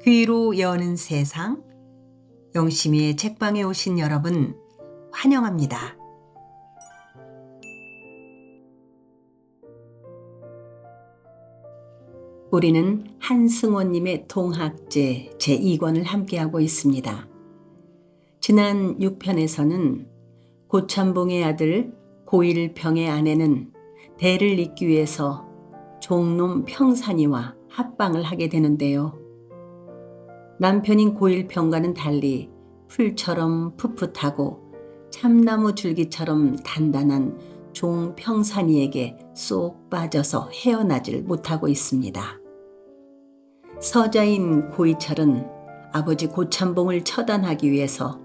귀로 여는 세상, 영심이의 책방에 오신 여러분 환영합니다. 우리는 한승원님의 동학제 제2권을 함께하고 있습니다. 지난 6편에서는 고참봉의 아들 고일평의 아내는 대를 잇기 위해서 종놈 평산이와 합방을 하게 되는데요. 남편인 고일평과는 달리 풀처럼 풋풋하고 참나무 줄기처럼 단단한 종 평산이에게 쏙 빠져서 헤어나질 못하고 있습니다. 서자인 고이철은 아버지 고참봉을 처단하기 위해서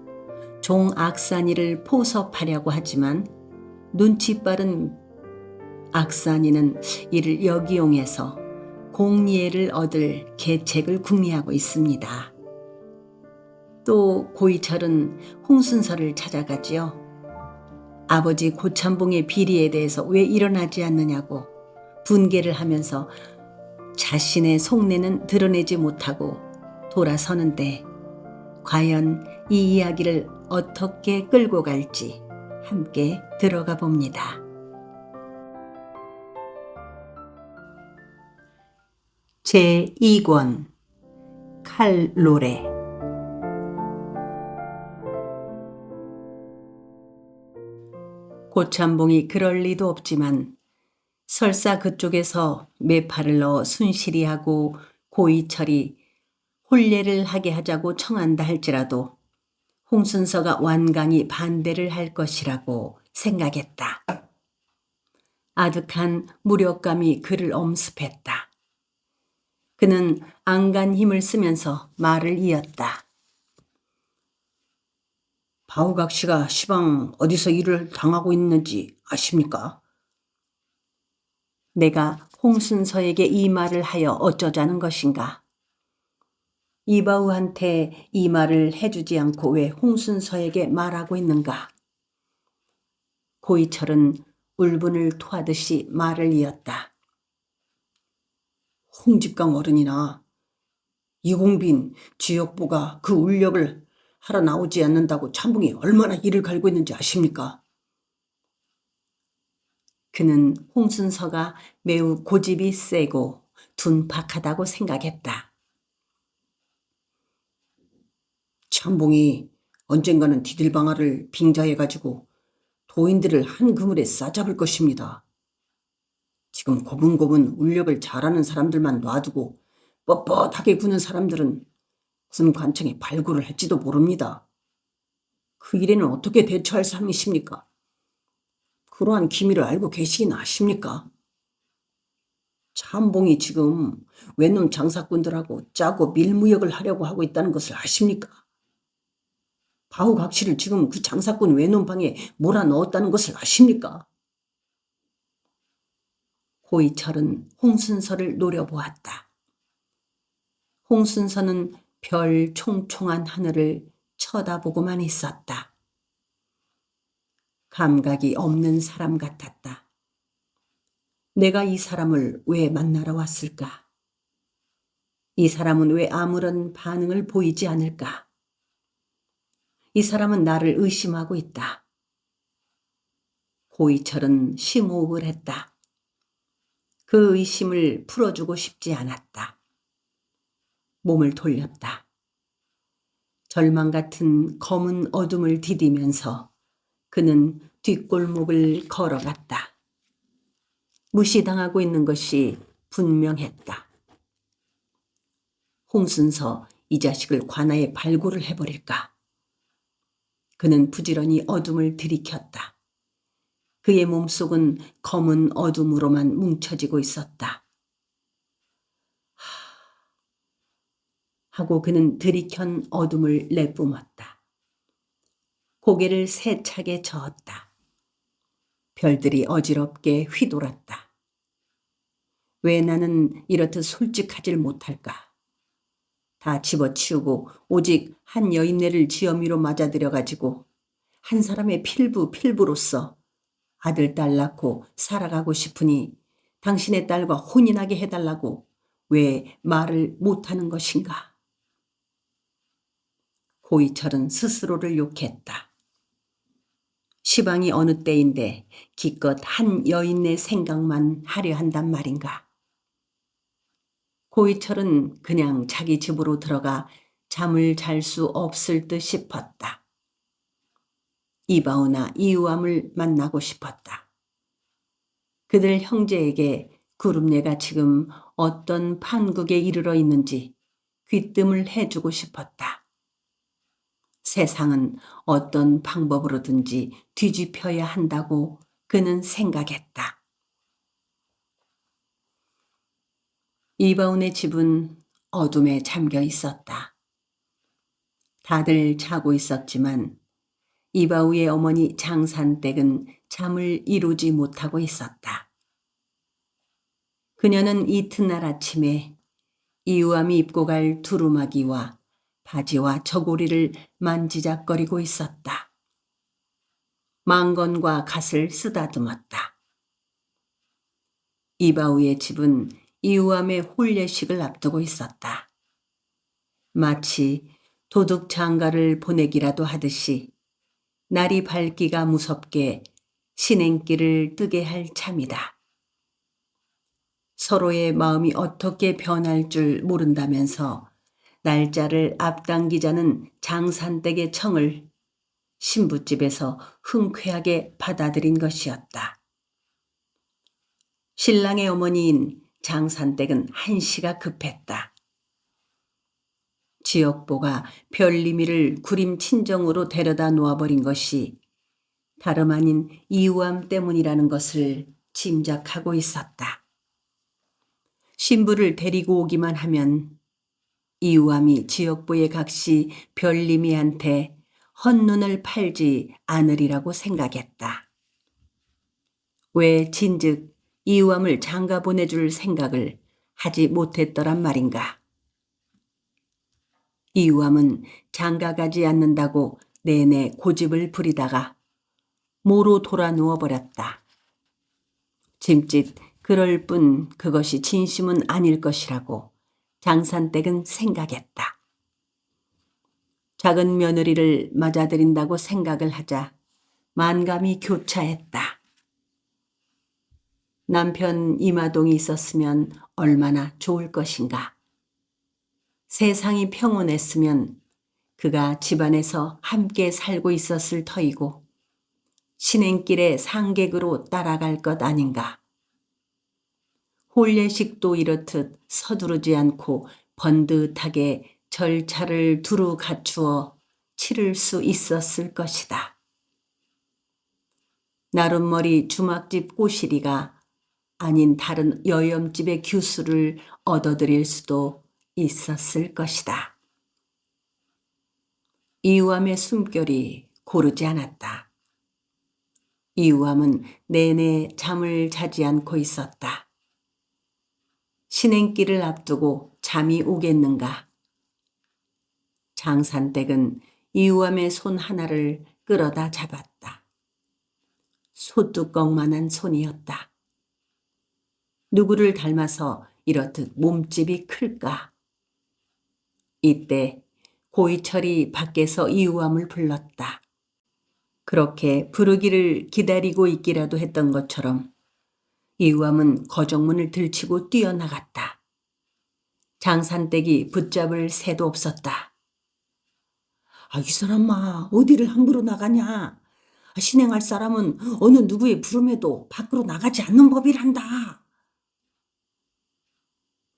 종 악산이를 포섭하려고 하지만 눈치 빠른 악산이는 이를 역이용해서 공리애를 얻을 계책을 궁리하고 있습니다. 또 고이철은 홍순서를 찾아가지요. 아버지 고참봉의 비리에 대해서 왜 일어나지 않느냐고 분개를 하면서 자신의 속내는 드러내지 못하고 돌아서는데 과연 이 이야기를 어떻게 끌고 갈지 함께 들어가 봅니다. 제2권 칼노래. 고참봉이 그럴 리도 없지만 설사 그쪽에서 매파를 넣어 순실히 하고 고이철이 혼례를 하게 하자고 청한다 할지라도 홍순서가 완강히 반대를 할 것이라고 생각했다. 아득한 무력감이 그를 엄습했다. 그는 안간 힘을 쓰면서 말을 이었다. 바우각 씨가 시방 어디서 일을 당하고 있는지 아십니까? 내가 홍순서에게 이 말을 하여 어쩌자는 것인가? 이바우한테 이 말을 해주지 않고 왜 홍순서에게 말하고 있는가? 고이철은 울분을 토하듯이 말을 이었다. 홍집강 어른이나 이공빈 지역부가 그 울력을 하러 나오지 않는다고 참봉이 얼마나 이를 갈고 있는지 아십니까? 그는 홍순서가 매우 고집이 세고 둔박하다고 생각했다. 참봉이 언젠가는 디딜방아를 빙자해가지고 도인들을 한 그물에 싸잡을 것입니다. 지금 고분고분 울력을 잘하는 사람들만 놔두고 뻣뻣하게 구는 사람들은 무슨 관청에 발굴을 할지도 모릅니다. 그 일에는 어떻게 대처할 상이십니까? 그러한 기미를 알고 계시긴 아십니까? 참봉이 지금 외놈 장사꾼들하고 짜고 밀무역을 하려고 하고 있다는 것을 아십니까? 바우각 씨를 지금 그 장사꾼 외놈 방에 몰아넣었다는 것을 아십니까? 고이철은 홍순서를 노려보았다. 홍순서는 별 총총한 하늘을 쳐다보고만 있었다. 감각이 없는 사람 같았다. 내가 이 사람을 왜 만나러 왔을까? 이 사람은 왜 아무런 반응을 보이지 않을까? 이 사람은 나를 의심하고 있다. 고이철은 심호흡을 했다. 그 의심을 풀어주고 싶지 않았다. 몸을 돌렸다. 절망 같은 검은 어둠을 디디면서 그는 뒷골목을 걸어갔다. 무시당하고 있는 것이 분명했다. 홍순서 이 자식을 관아에 발굴을 해버릴까? 그는 부지런히 어둠을 들이켰다. 그의 몸속은 검은 어둠으로만 뭉쳐지고 있었다. 하고 그는 들이켠 어둠을 내뿜었다. 고개를 세차게 저었다. 별들이 어지럽게 휘돌았다. 왜 나는 이렇듯 솔직하질 못할까? 다 집어치우고 오직 한 여인네를 지엄이로 맞아들여가지고 한 사람의 필부로서 아들, 딸 낳고 살아가고 싶으니 당신의 딸과 혼인하게 해달라고 왜 말을 못하는 것인가? 고이철은 스스로를 욕했다. 시방이 어느 때인데 기껏 한 여인의 생각만 하려 한단 말인가. 고이철은 그냥 자기 집으로 들어가 잠을 잘 수 없을 듯 싶었다. 이바오나 이우암을 만나고 싶었다. 그들 형제에게 구름내가 지금 어떤 판국에 이르러 있는지 귀뜸을 해주고 싶었다. 세상은 어떤 방법으로든지 뒤집혀야 한다고 그는 생각했다. 이바운의 집은 어둠에 잠겨 있었다. 다들 자고 있었지만 이바우의 어머니 장산댁은 잠을 이루지 못하고 있었다. 그녀는 이튿날 아침에 이우암이 입고 갈 두루마기와 바지와 저고리를 만지작거리고 있었다. 망건과 갓을 쓰다듬었다. 이바우의 집은 이우암의 혼례식을 앞두고 있었다. 마치 도둑 장가를 보내기라도 하듯이 날이 밝기가 무섭게 신행길을 뜨게 할 참이다. 서로의 마음이 어떻게 변할 줄 모른다면서 날짜를 앞당기자는 장산댁의 청을 신부집에서 흔쾌하게 받아들인 것이었다. 신랑의 어머니인 장산댁은 한시가 급했다. 지역보가 별림이를 구림 친정으로 데려다 놓아버린 것이 다름 아닌 이우암 때문이라는 것을 짐작하고 있었다. 신부를 데리고 오기만 하면 이우암이 지역부의 각시 별림이한테 헛눈을 팔지 않으리라고 생각했다. 왜 진즉 이우암을 장가 보내줄 생각을 하지 못했더란 말인가. 이우암은 장가 가지 않는다고 내내 고집을 부리다가 모로 돌아 누워버렸다. 짐짓 그럴 뿐 그것이 진심은 아닐 것이라고 장산댁은 생각했다. 작은 며느리를 맞아들인다고 생각을 하자 만감이 교차했다. 남편 이마동이 있었으면 얼마나 좋을 것인가. 세상이 평온했으면 그가 집안에서 함께 살고 있었을 터이고 신행길의 상객으로 따라갈 것 아닌가. 혼례식도 이렇듯 서두르지 않고 번듯하게 절차를 두루 갖추어 치를 수 있었을 것이다. 나룻머리 주막집 꼬시리가 아닌 다른 여염집의 규수를 얻어들일 수도 있었을 것이다. 이우암의 숨결이 고르지 않았다. 이우암은 내내 잠을 자지 않고 있었다. 신행길을 앞두고 잠이 오겠는가. 장산댁은 이우암의 손 하나를 끌어다 잡았다. 소뚜껑만한 손이었다. 누구를 닮아서 이렇듯 몸집이 클까? 이때 고이철이 밖에서 이우암을 불렀다. 그렇게 부르기를 기다리고 있기라도 했던 것처럼 이우암은 거정문을 들치고 뛰어나갔다. 장산댁이 붙잡을 새도 없었다. 이 사람아, 어디를 함부로 나가냐? 신행할 사람은 어느 누구의 부름에도 밖으로 나가지 않는 법이란다.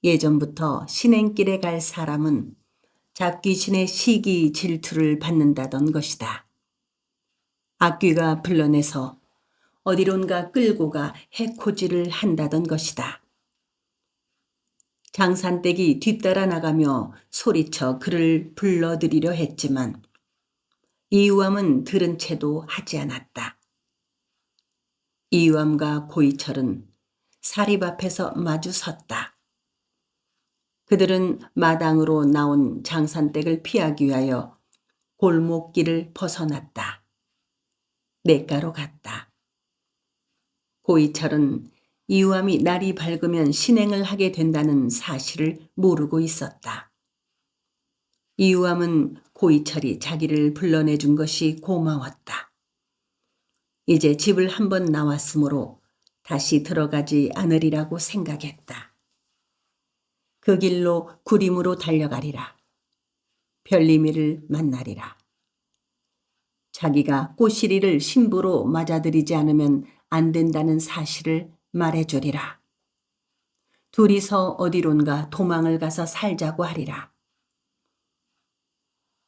예전부터 신행길에 갈 사람은 잡귀신의 시기 질투를 받는다던 것이다. 악귀가 불러내서 어디론가 끌고 가 해코지를 한다던 것이다. 장산댁이 뒤따라 나가며 소리쳐 그를 불러들이려 했지만 이우암은 들은 채도 하지 않았다. 이우암과 고이철은 사립 앞에서 마주 섰다. 그들은 마당으로 나온 장산댁을 피하기 위하여 골목길을 벗어났다. 냇가로 갔다. 고이철은 이우암이 날이 밝으면 신행을 하게 된다는 사실을 모르고 있었다. 이유함은 고이철이 자기를 불러내준 것이 고마웠다. 이제 집을 한번 나왔으므로 다시 들어가지 않으리라고 생각했다. 그 길로 구림으로 달려가리라. 별님이를 만나리라. 자기가 꼬시리를 신부로 맞아들이지 않으면 안 된다는 사실을 말해주리라. 둘이서 어디론가 도망을 가서 살자고 하리라.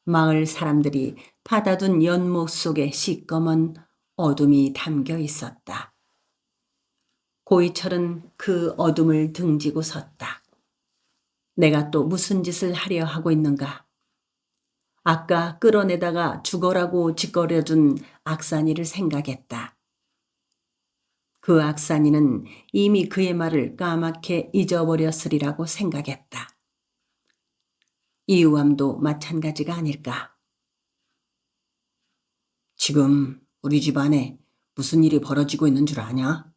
마을 사람들이 받아둔 연못 속에 시꺼먼 어둠이 담겨 있었다. 고이철은 그 어둠을 등지고 섰다. 내가 또 무슨 짓을 하려 하고 있는가? 아까 끌어내다가 죽어라고 짓거려준 악산이를 생각했다. 그 악산이는 이미 그의 말을 까맣게 잊어버렸으리라고 생각했다. 이유함도 마찬가지가 아닐까. 지금 우리 집 안에 무슨 일이 벌어지고 있는 줄 아냐?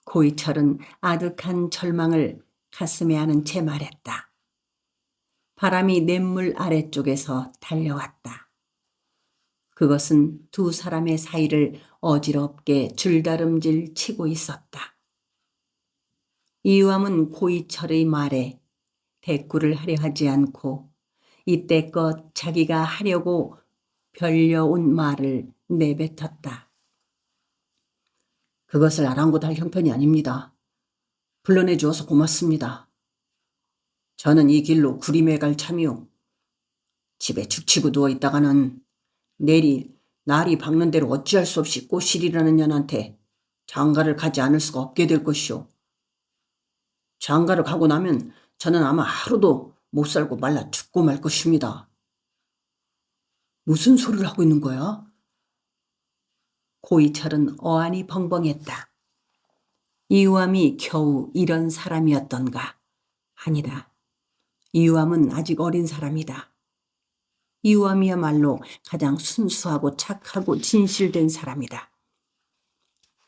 고이철은 아득한 절망을 가슴에 안은 채 말했다. 바람이 냇물 아래쪽에서 달려왔다. 그것은 두 사람의 사이를 어지럽게 줄다름질 치고 있었다. 이유함은 고이철의 말에 대꾸를 하려 하지 않고 이때껏 자기가 하려고 별려온 말을 내뱉었다. 그것을 아랑곳할 형편이 아닙니다. 불러내 주어서 고맙습니다. 저는 이 길로 구림에 갈 참이요. 집에 죽치고 누워있다가는 내일 날이 밝는 대로 어찌할 수 없이 꼬실이라는 년한테 장가를 가지 않을 수가 없게 될 것이오. 장가를 가고 나면 저는 아마 하루도 못 살고 말라 죽고 말 것입니다. 무슨 소리를 하고 있는 거야? 고이철은 어안이 벙벙했다. 이유함이 겨우 이런 사람이었던가? 아니다. 이유함은 아직 어린 사람이다. 이유함이야말로 가장 순수하고 착하고 진실된 사람이다.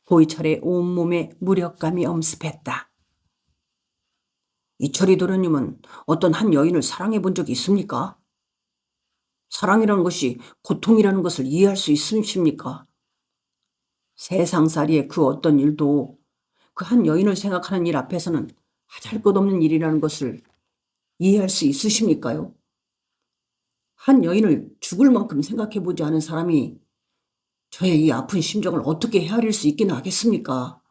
고이철의 온몸에 무력감이 엄습했다. 이철이 도련님은 어떤 한 여인을 사랑해 본 적이 있습니까? 사랑이라는 것이 고통이라는 것을 이해할 수 있으십니까? 세상살이의 그 어떤 일도 그 한 여인을 생각하는 일 앞에서는 하잘것없는 일이라는 것을 이해할 수 있으십니까요? 한 여인을 죽을 만큼 생각해 보지 않은 사람이 저의 이 아픈 심정을 어떻게 헤아릴 수 있기는 하겠습니까?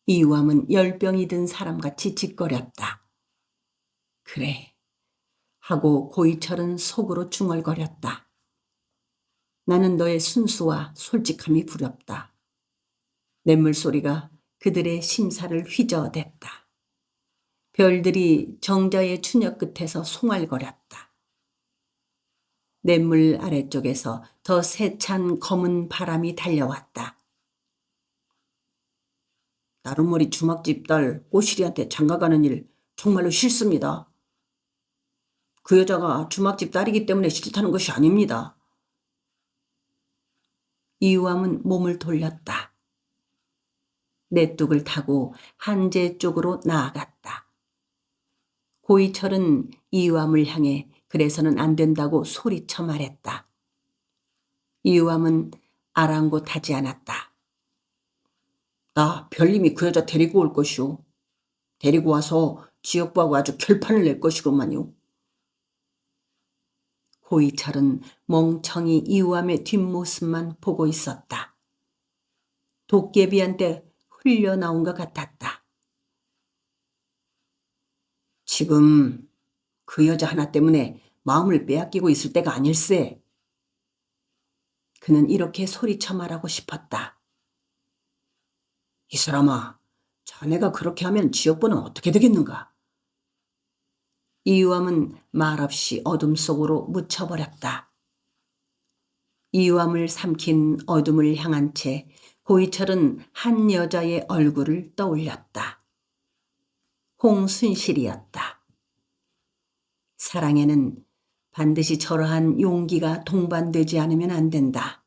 이유함은 열병이 든 사람같이 짓거렸다. 그래 하고 고이철은 속으로 중얼거렸다. 나는 너의 순수와 솔직함이 부럽다. 냇물 소리가 그들의 심사를 휘저어댔다. 별들이 정자의 추녀 끝에서 송알거렸다. 냇물 아래쪽에서 더 세찬 검은 바람이 달려왔다. 나룻머리 주막집 딸 꼬시리한테 장가가는 일 정말로 싫습니다. 그 여자가 주막집 딸이기 때문에 싫다는 것이 아닙니다. 이유함은 몸을 돌렸다. 냇뚝을 타고 한제 쪽으로 나아갔다. 고이철은 이유함을 향해 그래서는 안 된다고 소리쳐 말했다. 이유함은 아랑곳하지 않았다. 나 별님이 그 여자 데리고 올 것이오. 데리고 와서 지역부하고 아주 결판을 낼 것이구만요. 고이철은 멍청이 이유함의 뒷모습만 보고 있었다. 도깨비한테 흘려나온 것 같았다. 지금 그 여자 하나 때문에 마음을 빼앗기고 있을 때가 아닐세. 그는 이렇게 소리쳐 말하고 싶었다. 이 사람아, 자네가 그렇게 하면 지역부는 어떻게 되겠는가? 이유함은 말없이 어둠 속으로 묻혀버렸다. 이유함을 삼킨 어둠을 향한 채 고이철은 한 여자의 얼굴을 떠올렸다. 홍순실이었다. 사랑에는 반드시 저러한 용기가 동반되지 않으면 안 된다.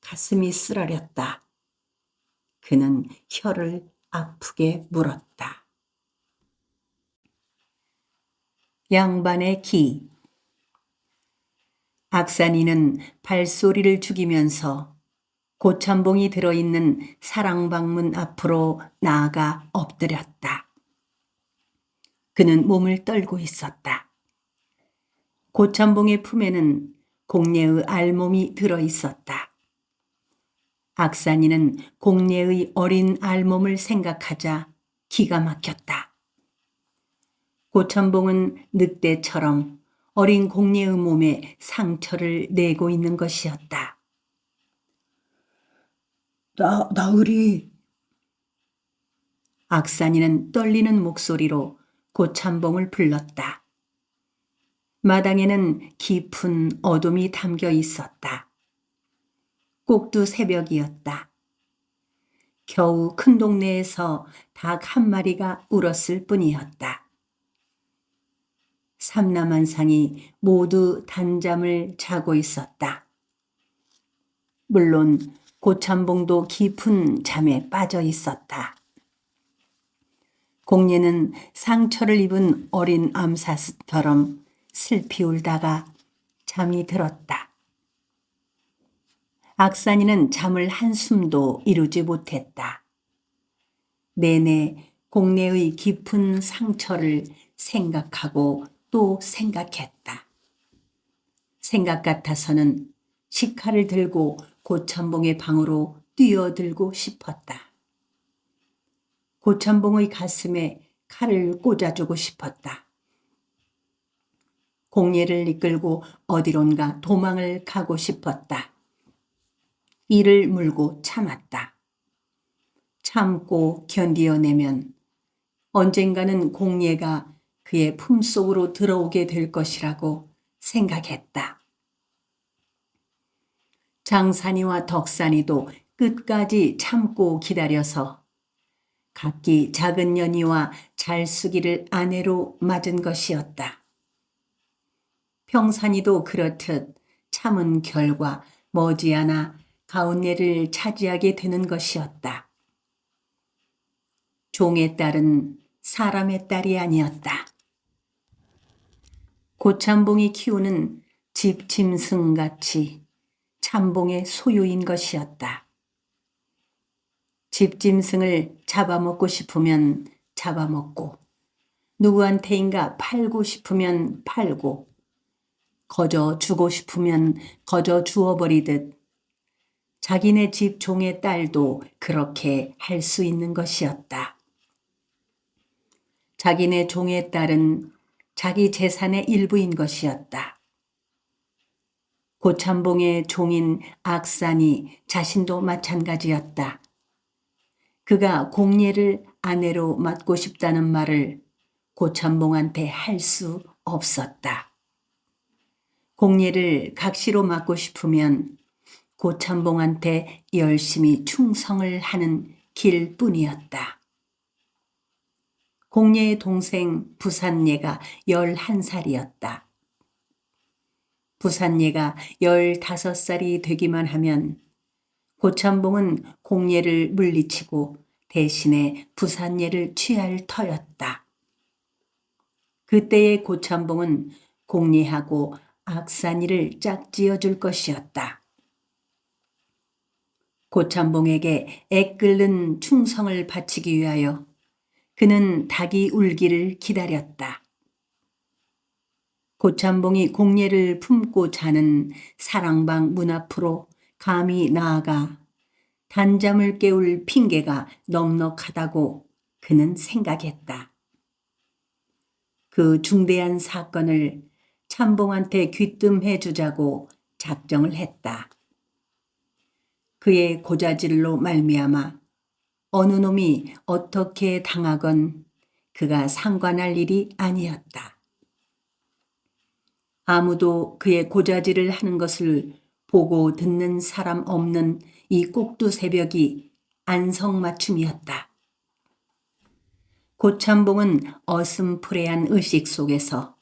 가슴이 쓰라렸다. 그는 혀를 아프게 물었다. 양반의 기. 악산이는 발소리를 죽이면서 고참봉이 들어있는 사랑방문 앞으로 나아가 엎드렸다. 그는 몸을 떨고 있었다. 고참봉의 품에는 공례의 알몸이 들어있었다. 악산이는 공례의 어린 알몸을 생각하자 기가 막혔다. 고참봉은 늑대처럼 어린 공례의 몸에 상처를 내고 있는 것이었다. 나으리. 악산이는 떨리는 목소리로 고참봉을 불렀다. 마당에는 깊은 어둠이 담겨 있었다. 꼭두 새벽이었다. 겨우 큰 동네에서 닭 한 마리가 울었을 뿐이었다. 삼남한상이 모두 단잠을 자고 있었다. 물론 고참봉도 깊은 잠에 빠져 있었다. 공례는 상처를 입은 어린 암사스처럼 슬피 울다가 잠이 들었다. 악산이는 잠을 한숨도 이루지 못했다. 내내 공례의 깊은 상처를 생각하고 또 생각했다. 생각 같아서는 식칼을 들고 고참봉의 방으로 뛰어들고 싶었다. 고참봉의 가슴에 칼을 꽂아주고 싶었다. 공례를 이끌고 어디론가 도망을 가고 싶었다. 이를 물고 참았다. 참고 견디어내면 언젠가는 공례가 그의 품속으로 들어오게 될 것이라고 생각했다. 장산이와 덕산이도 끝까지 참고 기다려서 각기 작은 년이와 잘수기를 아내로 맞은 것이었다. 평산이도 그렇듯 참은 결과 머지않아 가운례를 차지하게 되는 것이었다. 종의 딸은 사람의 딸이 아니었다. 고참봉이 키우는 집짐승같이 참봉의 소유인 것이었다. 집짐승을 잡아먹고 싶으면 잡아먹고 누구한테인가 팔고 싶으면 팔고 거저 주고 싶으면 거저 주어버리듯 자기네 집 종의 딸도 그렇게 할 수 있는 것이었다. 자기네 종의 딸은 자기 재산의 일부인 것이었다. 고참봉의 종인 악산이 자신도 마찬가지였다. 그가 공례를 아내로 맡고 싶다는 말을 고참봉한테 할 수 없었다. 공례를 각시로 맡고 싶으면 고참봉한테 열심히 충성을 하는 길뿐이었다. 공례의 동생 부산예가 11살이었다. 부산예가 15살이 되기만 하면 고참봉은 공례를 물리치고 대신에 부산예를 취할 터였다. 그때의 고참봉은 공례하고 악산이를 짝지어 줄 것이었다. 고참봉에게 애끓는 충성을 바치기 위하여 그는 닭이 울기를 기다렸다. 고참봉이 공례를 품고 자는 사랑방 문 앞으로 감히 나아가 단잠을 깨울 핑계가 넉넉하다고 그는 생각했다. 그 중대한 사건을 참봉한테 귀뜸해 주자고 작정을 했다. 그의 고자질로 말미암아 어느 놈이 어떻게 당하건 그가 상관할 일이 아니었다. 아무도 그의 고자질을 하는 것을 보고 듣는 사람 없는 이 꼭두 새벽이 안성맞춤이었다. 고참봉은 어슴푸레한 의식 속에서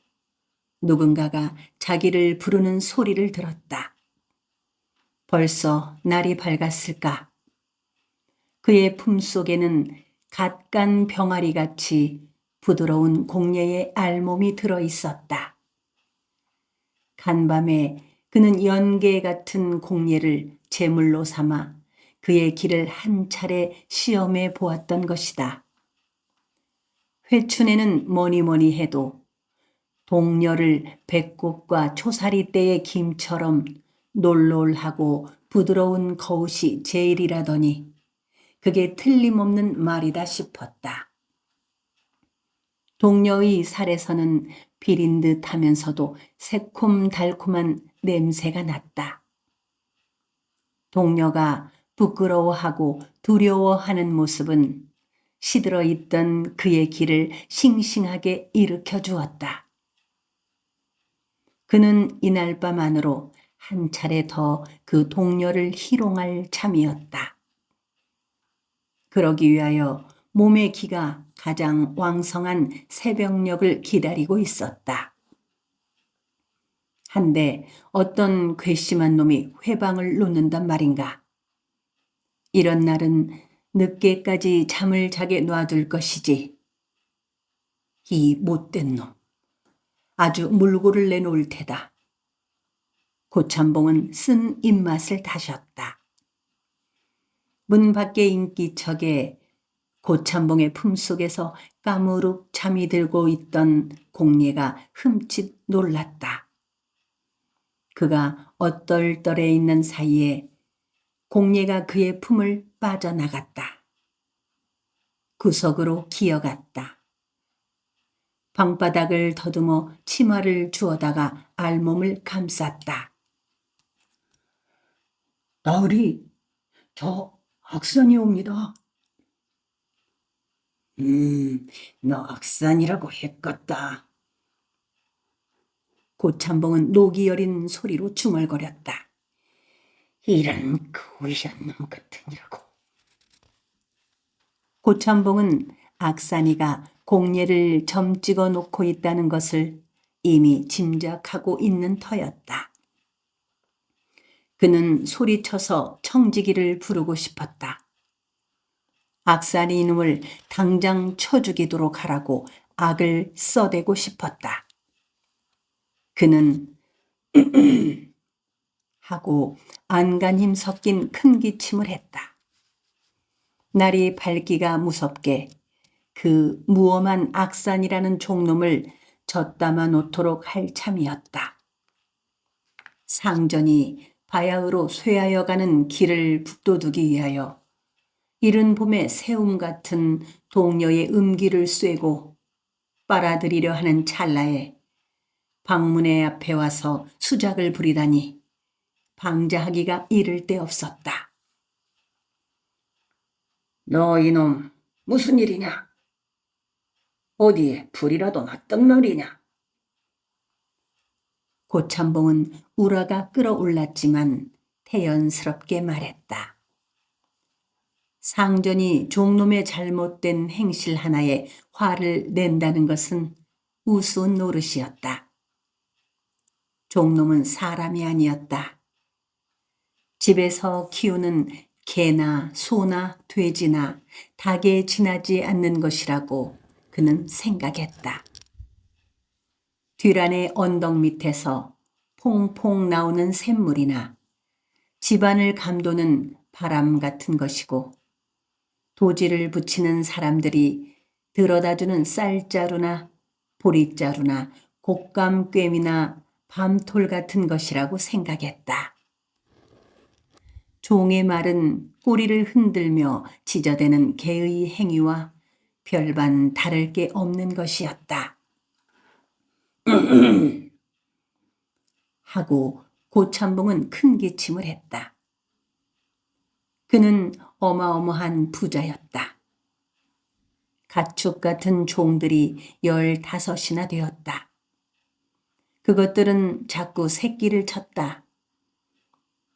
누군가가 자기를 부르는 소리를 들었다. 벌써 날이 밝았을까? 그의 품속에는 갓간 병아리같이 부드러운 공예의 알몸이 들어 있었다. 간밤에 그는 연계 같은 공예를 제물로 삼아 그의 길을 한 차례 시험해 보았던 것이다. 회춘에는 뭐니 해도 동녀를 배꼽과 초사리 때의 김처럼 놀놀하고 부드러운 거웃이 제일이라더니 그게 틀림없는 말이다 싶었다. 동녀의 살에서는 비린 듯 하면서도 새콤달콤한 냄새가 났다. 동녀가 부끄러워하고 두려워하는 모습은 시들어 있던 그의 길을 싱싱하게 일으켜 주었다. 그는 이날 밤 안으로 한 차례 더 그 동녀를 희롱할 참이었다. 그러기 위하여 몸의 기가 가장 왕성한 새벽녘을 기다리고 있었다. 한데 어떤 괘씸한 놈이 회방을 놓는단 말인가. 이런 날은 늦게까지 잠을 자게 놔둘 것이지. 이 못된 놈, 아주 물고를 내놓을 테다. 고참봉은 쓴 입맛을 다셨다. 문 밖의 인기척에 고참봉의 품속에서 까무룩 잠이 들고 있던 공예가 흠칫 놀랐다. 그가 얼떨떨해 있는 사이에 공예가 그의 품을 빠져나갔다. 구석으로 기어갔다. 방바닥을 더듬어 치마를 주워다가 알몸을 감쌌다. 나으리, 저 악산이 옵니다. 너 악산이라고 했겠다. 고참봉은 녹이 여린 소리로 중얼거렸다. 이런 고의한 놈 같으니라고. 고참봉은 악산이가 공예를 점 찍어 놓고 있다는 것을 이미 짐작하고 있는 터였다. 그는 소리쳐서 청지기를 부르고 싶었다. 악산이 이놈을 당장 쳐 죽이도록 하라고 악을 써대고 싶었다. 그는 하고 안간힘 섞인 큰 기침을 했다. 날이 밝기가 무섭게 그 무엄한 악산이라는 종놈을 젖담아 놓도록 할 참이었다. 상전이 바야흐로 쇠하여 가는 길을 북돋우기 위하여 이른 봄에 새움 같은 동녀의 음기를 쐬고 빨아들이려 하는 찰나에 방문의 앞에 와서 수작을 부리다니 방자하기가 이를 데 없었다. 너 이놈 무슨 일이냐? 어디에 불이라도 났던 말이냐? 고참봉은 우라가 끓어올랐지만 태연스럽게 말했다. 상전이 종놈의 잘못된 행실 하나에 화를 낸다는 것은 우스운 노릇이었다. 종놈은 사람이 아니었다. 집에서 키우는 개나 소나 돼지나 닭에 지나지 않는 것이라고 그는 생각했다. 뒤란의 언덕 밑에서 퐁퐁 나오는 샘물이나 집안을 감도는 바람 같은 것이고 도지를 붙이는 사람들이 들어다주는 쌀자루나 보리자루나 곶감꿰미나 밤톨 같은 것이라고 생각했다. 종의 말은 꼬리를 흔들며 지저대는 개의 행위와 별반 다를 게 없는 것이었다. 하고 고참봉은 큰 기침을 했다. 그는 어마어마한 부자였다. 가축 같은 종들이 15이나 되었다. 그것들은 자꾸 새끼를 쳤다.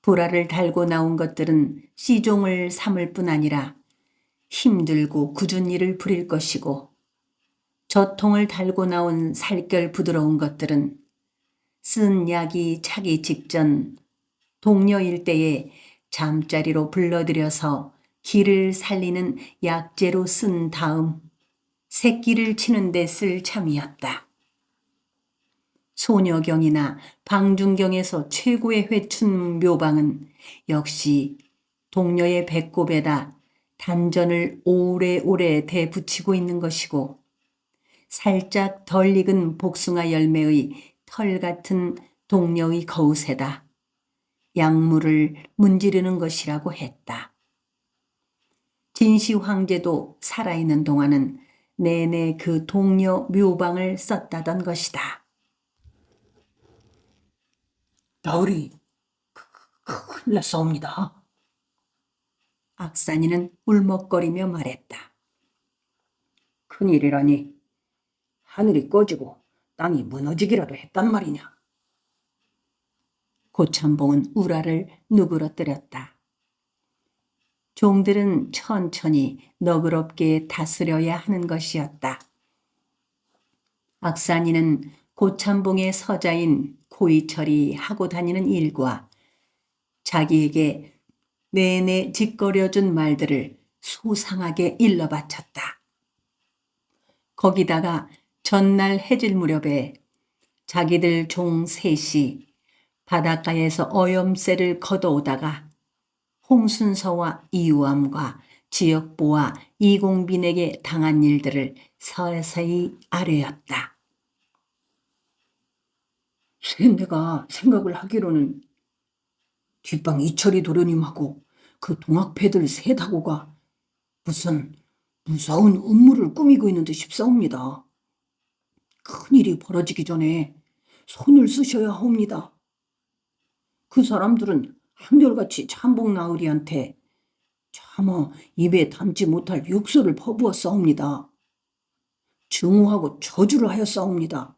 보라를 달고 나온 것들은 씨종을 삼을 뿐 아니라 힘들고 굳은 일을 부릴 것이고 젖통을 달고 나온 살결 부드러운 것들은 쓴 약이 차기 직전 동녀일 때에 잠자리로 불러들여서 기를 살리는 약재로 쓴 다음 새끼를 치는 데 쓸 참이었다. 소녀경이나 방중경에서 최고의 회춘 묘방은 역시 동료의 배꼽에다 단전을 오래오래 대붙이고 있는 것이고, 살짝 덜 익은 복숭아 열매의 털 같은 동료의 거웃에다 약물을 문지르는 것이라고 했다. 진시 황제도 살아있는 동안은 내내 그 동료 묘방을 썼다던 것이다. 나으리, 큰일 났사옵니다. 악산이는 울먹거리며 말했다. 큰일이라니, 하늘이 꺼지고 땅이 무너지기라도 했단 말이냐. 고참봉은 우라를 누그러뜨렸다. 종들은 천천히 너그럽게 다스려야 하는 것이었다. 악산이는 고참봉의 서자인 고이철이 하고 다니는 일과 자기에게 내내 짓거려준 말들을 소상하게 일러바쳤다. 거기다가 전날 해질 무렵에 자기들 종 셋이 바닷가에서 어염새를 걷어오다가 홍순서와 이우암과 지역보와 이공빈에게 당한 일들을 서서히 아뢰었다. 내가 생각을 하기로는 뒷방 이철이 도련님하고 그 동학패들 셋하고가 무슨 무서운 음모를 꾸미고 있는 듯 싶사옵니다. 큰일이 벌어지기 전에 손을 쓰셔야 합니다. 그 사람들은 한결같이 참봉 나으리한테 차마 입에 담지 못할 욕설을 퍼부었사옵니다. 증오하고 저주를 하였사옵니다.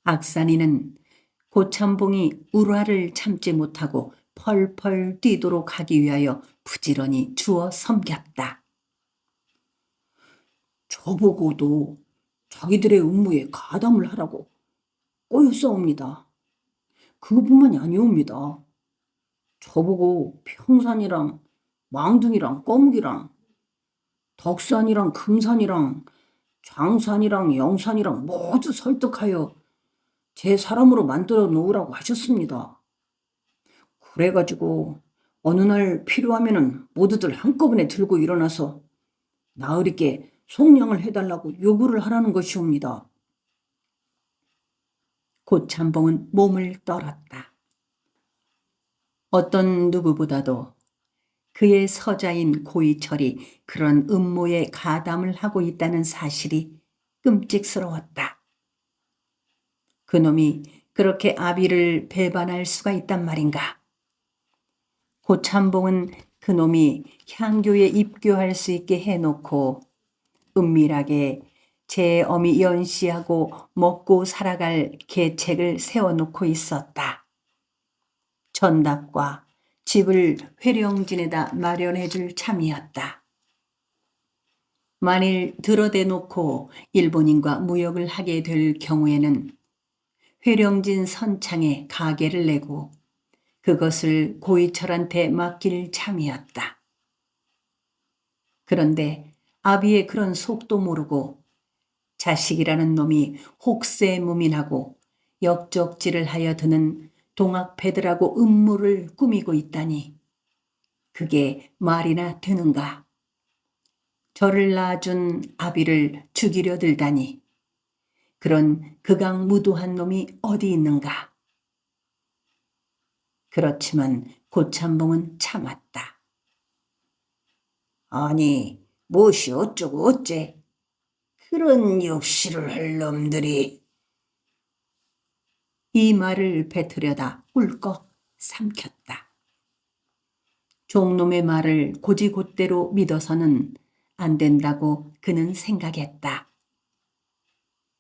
악산이는 고참봉이 울화를 참지 못하고 펄펄 뛰도록 하기 위하여 부지런히 주워 섬겼다. 저보고도 자기들의 음모에 가담을 하라고 꼬였사옵니다. 그것뿐만이 아니옵니다. 저보고 평산이랑 망둥이랑 꺼묵이랑 덕산이랑 금산이랑 장산이랑 영산이랑 모두 설득하여 제 사람으로 만들어 놓으라고 하셨습니다. 그래가지고 어느 날 필요하면은 모두들 한꺼번에 들고 일어나서 나으리께 속량을 해달라고 요구를 하라는 것이옵니다. 고참봉은 몸을 떨었다. 어떤 누구보다도 그의 서자인 고이철이 그런 음모에 가담을 하고 있다는 사실이 끔찍스러웠다. 그놈이 그렇게 아비를 배반할 수가 있단 말인가. 고참봉은 그놈이 향교에 입교할 수 있게 해놓고 은밀하게 제 어미 연씨하고 먹고 살아갈 계책을 세워놓고 있었다. 전답과 집을 회령진에다 마련해 줄 참이었다. 만일 들어대놓고 일본인과 무역을 하게 될 경우에는 회령진 선창에 가게를 내고 그것을 고이철한테 맡길 참이었다. 그런데 아비의 그런 속도 모르고 자식이라는 놈이 혹세무민하고 역적질을 하여 드는 동학패들하고 음모를 꾸미고 있다니 그게 말이나 되는가. 저를 낳아준 아비를 죽이려 들다니 그런 극악무도한 놈이 어디 있는가. 그렇지만 고참봉은 참았다. 아니, 무엇이 어쩌고 어째? 그런 욕실을 할 놈들이. 이 말을 뱉으려다 꿀꺽 삼켰다. 종놈의 말을 고지곧대로 믿어서는 안 된다고 그는 생각했다.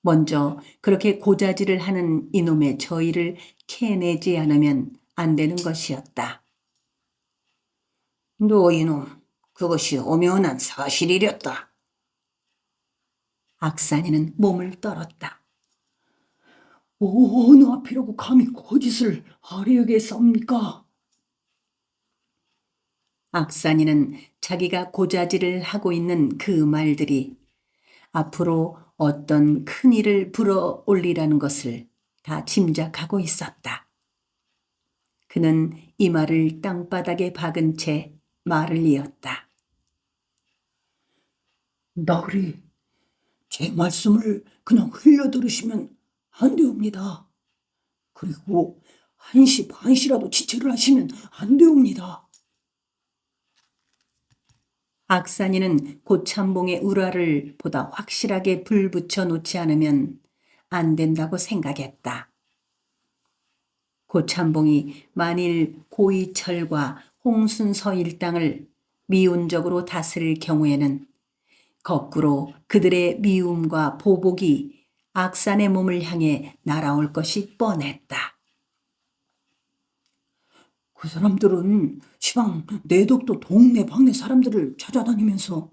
먼저 그렇게 고자질을 하는 이놈의 저희를 캐내지 않으면 안 되는 것이었다. 너 이놈, 그것이 엄연한 사실이렸다. 악산이는 몸을 떨었다. 어느 앞이라고 감히 거짓을 하려겠사옵니까? 악산이는 자기가 고자질을 하고 있는 그 말들이 앞으로 어떤 큰 일을 불어올리라는 것을 다 짐작하고 있었다. 그는 이마를 땅바닥에 박은 채 말을 이었다. 나으리, 제 말씀을 그냥 흘려들으시면 안 되옵니다. 그리고 한시 반시라도 지체를 하시면 안 되옵니다. 악산이는 고참봉의 우라를 보다 확실하게 불붙여 놓지 않으면 안 된다고 생각했다. 고참봉이 만일 고이철과 홍순서 일당을 미운적으로 다스릴 경우에는 거꾸로 그들의 미움과 보복이 악산의 몸을 향해 날아올 것이 뻔했다. 그 사람들은 시방 내덕도 동네방네 사람들을 찾아다니면서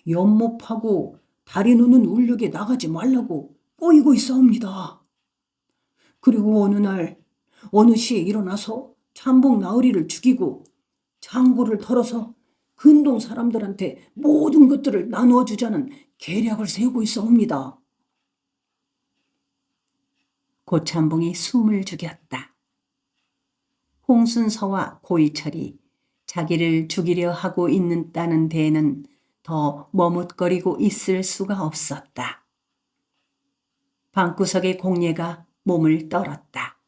연못하고 다리 노는 울력에 나가지 말라고 꼬이고 있사옵니다. 그리고 어느 날 어느 시에 일어나서 참봉 나으리를 죽이고 창고를 털어서 근동 사람들한테 모든 것들을 나누어 주자는 계략을 세우고 있사옵니다. 고참봉이 숨을 죽였다. 홍순서와 고이철이 자기를 죽이려 하고 있다는 데에는 더 머뭇거리고 있을 수가 없었다. 방구석의 공예가 몸을 떨었다.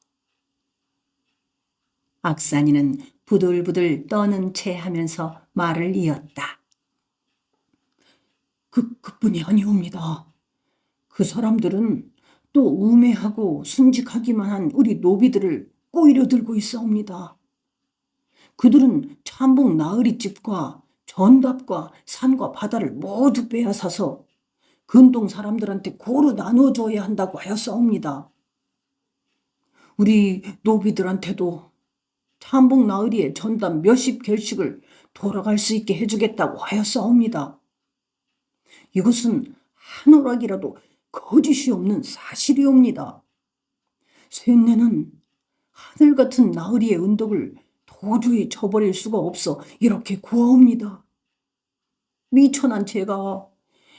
악산이는 부들부들 떠는 채 하면서 말을 이었다. 그뿐이 아니옵니다. 그 사람들은 또 우매하고 순직하기만 한 우리 노비들을 꼬이려 들고 있사옵니다. 그들은 참봉 나으리 집과 전답과 산과 바다를 모두 빼앗아서 근동 사람들한테 고루 나누어 줘야 한다고 하였사옵니다. 우리 노비들한테도 참봉 나으리의 전담 몇십 결씩을 돌아갈 수 있게 해주겠다고 하였사옵니다. 이것은 한 오락이라도 거짓이 없는 사실이옵니다. 쇠뇌는 하늘 같은 나으리의 은덕을 도저히 저버릴 수가 없어 이렇게 구하옵니다. 미천한 제가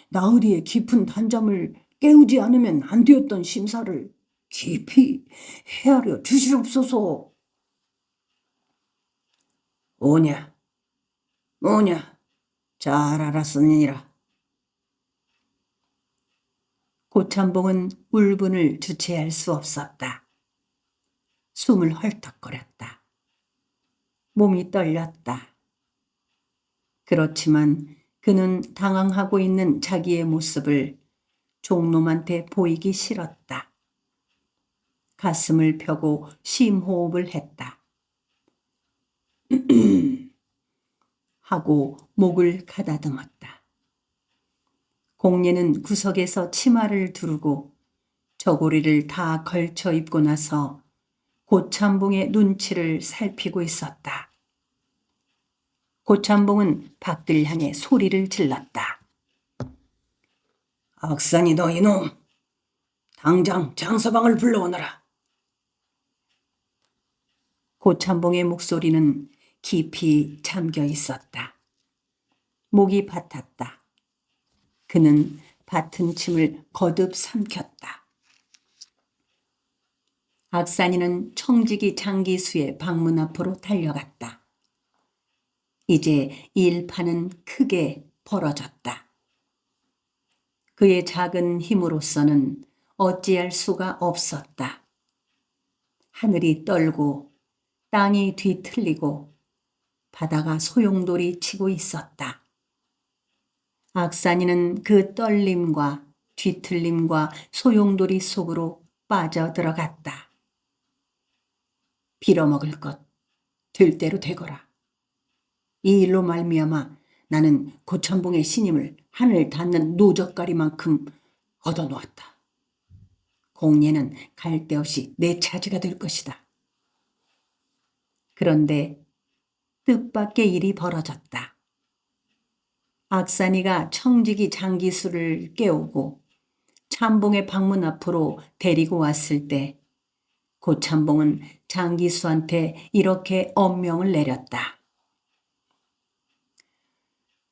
나으리의 깊은 단잠을 깨우지 않으면 안 되었던 심사를 깊이 헤아려 주시옵소서. 오냐, 뭐냐, 잘 알았으니라. 고참봉은 울분을 주체할 수 없었다. 숨을 헐떡거렸다. 몸이 떨렸다. 그렇지만 그는 당황하고 있는 자기의 모습을 종놈한테 보이기 싫었다. 가슴을 펴고 심호흡을 했다. 하고 목을 가다듬었다. 공예는 구석에서 치마를 두르고 저고리를 다 걸쳐 입고 나서 고참봉의 눈치를 살피고 있었다. 고참봉은 밖을 향해 소리를 질렀다. 악산이 너 이놈! 당장 장서방을 불러오너라. 고참봉의 목소리는 깊이 잠겨 있었다. 목이 밭았다. 그는 밭은 침을 거듭 삼켰다. 악산이는 청지기 장기수의 방문 앞으로 달려갔다. 이제 일파는 크게 벌어졌다. 그의 작은 힘으로서는 어찌할 수가 없었다. 하늘이 떨고 땅이 뒤틀리고 바다가 소용돌이 치고 있었다. 악산이는 그 떨림과 뒤틀림과 소용돌이 속으로 빠져들어갔다. 빌어먹을 것 될 대로 되거라. 이 일로 말미암아 나는 고참봉의 신임을 하늘 닿는 노젓가리만큼 얻어놓았다. 공예는 갈 데 없이 내 차지가 될 것이다. 그런데 뜻밖의 일이 벌어졌다. 악산이가 청지기 장기수를 깨우고 참봉의 방문 앞으로 데리고 왔을 때 고참봉은 장기수한테 이렇게 엄명을 내렸다.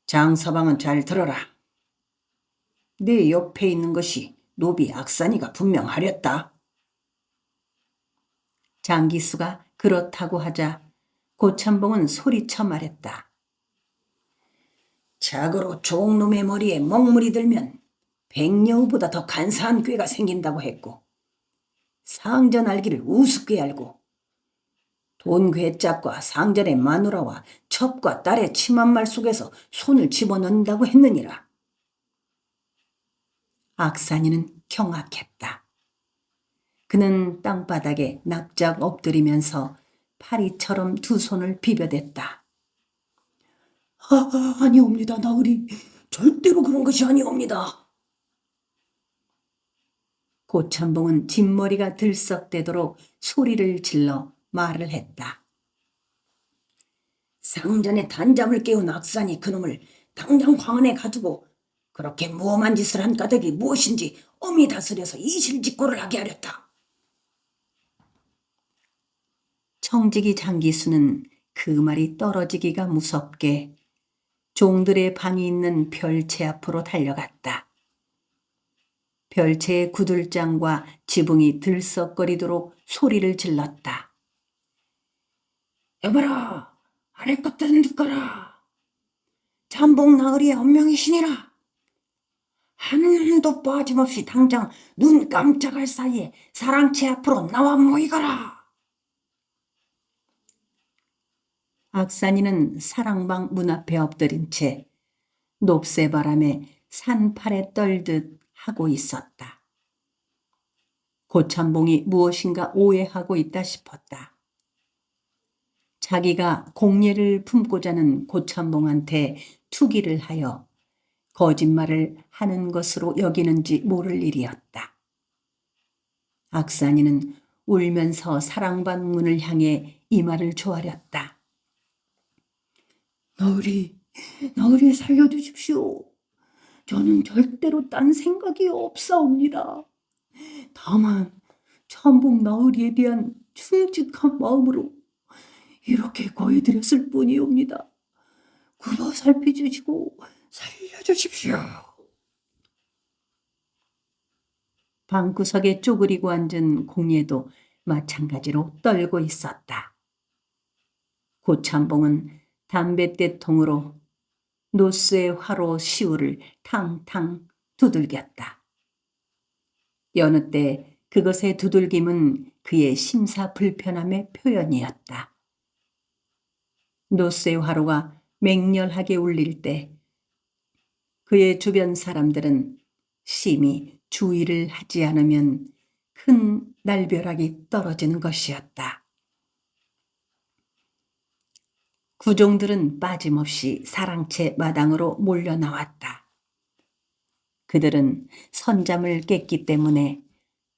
장서방은 잘 들어라. 네 옆에 있는 것이 노비 악산이가 분명하렸다. 장기수가 그렇다고 하자 고참봉은 소리쳐 말했다. 자고로 종놈의 머리에 먹물이 들면 백여우보다 더 간사한 꾀가 생긴다고 했고, 상전 알기를 우습게 알고 돈 괴짝과 상전의 마누라와 첩과 딸의 치맛말 속에서 손을 집어넣는다고 했느니라. 악산이는 경악했다. 그는 땅바닥에 납작 엎드리면서 파리처럼 두 손을 비벼댔다. 아니옵니다, 나으리. 절대로 그런 것이 아니옵니다. 고참봉은 진머리가 들썩대도록 소리를 질러 말을 했다. 상전의 단잠을 깨운 악산이 그놈을 당장 광안에 가두고 그렇게 무엄한 짓을 한 까닭이 무엇인지 엄히 다스려서 이실직고를 하게 하렸다. 청지기 장기수는 그 말이 떨어지기가 무섭게 종들의 방이 있는 별채 앞으로 달려갔다. 별채의 구들장과 지붕이 들썩거리도록 소리를 질렀다. 여봐라, 아래 것들은 듣거라. 잠복 나으리의 언명이시니라. 한눈도 빠짐없이 당장 눈 깜짝할 사이에 사랑채 앞으로 나와 모이거라. 악산이는 사랑방 문 앞에 엎드린 채 높새 바람에 산팔에 떨듯 하고 있었다. 고참봉이 무엇인가 오해하고 있다 싶었다. 자기가 공예를 품고 자는 고참봉한테 투기를 하여 거짓말을 하는 것으로 여기는지 모를 일이었다. 악산이는 울면서 사랑방 문을 향해 이 말을 조아렸다. 나으리 살려주십시오. 저는 절대로 딴 생각이 없사옵니다. 다만 참복 나으리에 대한 충직한 마음으로 이렇게 거해드렸을 뿐이옵니다. 굴어 살펴주시고 살려주십시오. 방구석에 쪼그리고 앉은 공예도 마찬가지로 떨고 있었다. 고참봉은 담뱃대통으로 노스의 화로 시우를 탕탕 두들겼다. 여느 때 그것의 두들김은 그의 심사불편함의 표현이었다. 노스의 화로가 맹렬하게 울릴 때 그의 주변 사람들은 심히 주의를 하지 않으면 큰 날벼락이 떨어지는 것이었다. 구종들은 빠짐없이 사랑채 마당으로 몰려 나왔다. 그들은 선잠을 깼기 때문에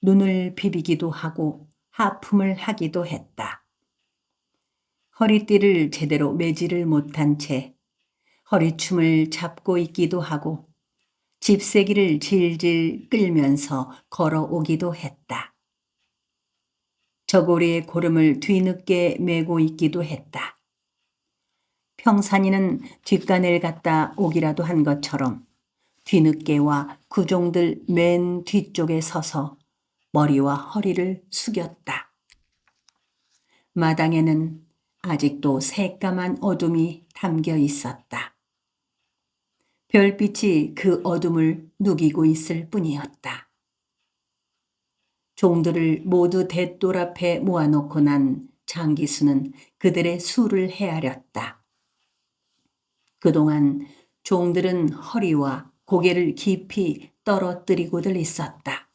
눈을 비비기도 하고 하품을 하기도 했다. 허리띠를 제대로 매지를 못한 채 허리춤을 잡고 있기도 하고 집세기를 질질 끌면서 걸어오기도 했다. 저고리의 고름을 뒤늦게 메고 있기도 했다. 평산이는 뒷간을 갔다 오기라도 한 것처럼 뒤늦게와 구종들 맨 뒤쪽에 서서 머리와 허리를 숙였다. 마당에는 아직도 새까만 어둠이 담겨 있었다. 별빛이 그 어둠을 누기고 있을 뿐이었다. 종들을 모두 대돌 앞에 모아놓고 난 장기수는 그들의 수를 헤아렸다. 그동안 종들은 허리와 고개를 깊이 떨어뜨리고들 있었다.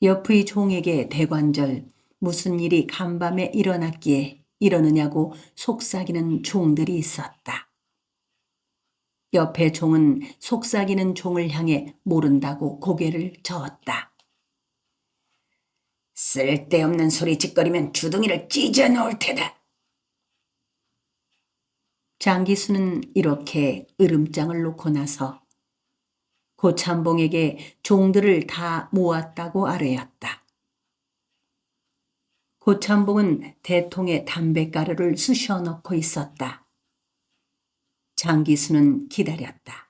옆의 종에게 대관절 무슨 일이 간밤에 일어났기에 이러느냐고 속삭이는 종들이 있었다. 옆의 종은 속삭이는 종을 향해 모른다고 고개를 저었다. 쓸데없는 소리 짓거리면 주둥이를 찢어 놓을 테다. 장기수는 이렇게 으름장을 놓고 나서 고참봉에게 종들을 다 모았다고 아뢰었다. 고참봉은 대통에 담뱃가루를 쑤셔 넣고 있었다. 장기수는 기다렸다.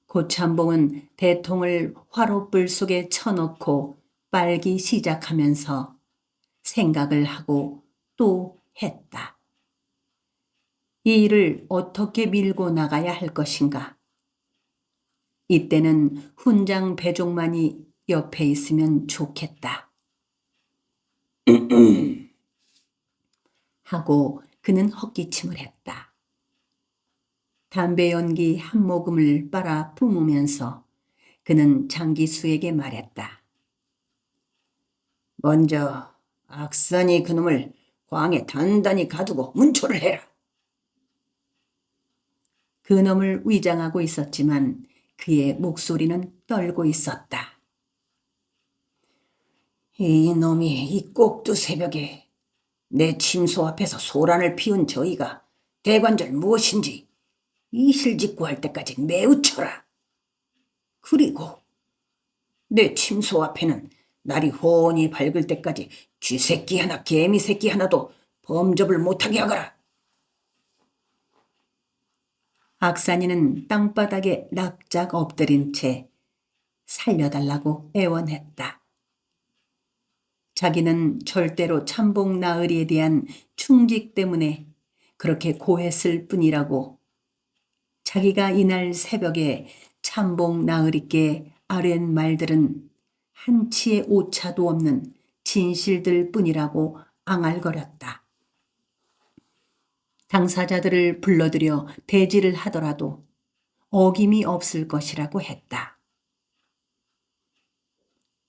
고참봉은 대통을 화롯불 속에 쳐넣고 빨기 시작하면서 생각을 하고 또 했다. 이 일을 어떻게 밀고 나가야 할 것인가? 이때는 훈장 배종만이 옆에 있으면 좋겠다. 하고 그는 헛기침을 했다. 담배 연기 한 모금을 빨아 뿜으면서 그는 장기수에게 말했다. 먼저 악산이 그놈을 광에 단단히 가두고 문초를 해라. 그놈을 위장하고 있었지만 그의 목소리는 떨고 있었다. 이 놈이 이 꼭두 새벽에 내 침소 앞에서 소란을 피운 저희가 대관절 무엇인지 이실직고할 때까지 매우 쳐라. 그리고 내 침소 앞에는 날이 훤히 밝을 때까지 쥐새끼 하나 개미새끼 하나도 범접을 못하게 하거라. 악산이는 땅바닥에 납작 엎드린 채 살려달라고 애원했다. 자기는 절대로 참봉 나으리에 대한 충직 때문에 그렇게 고했을 뿐이라고, 자기가 이날 새벽에 참봉 나으리께 아뢰는 말들은 한치의 오차도 없는 진실들 뿐이라고 앙알거렸다. 당사자들을 불러들여 대지를 하더라도 어김이 없을 것이라고 했다.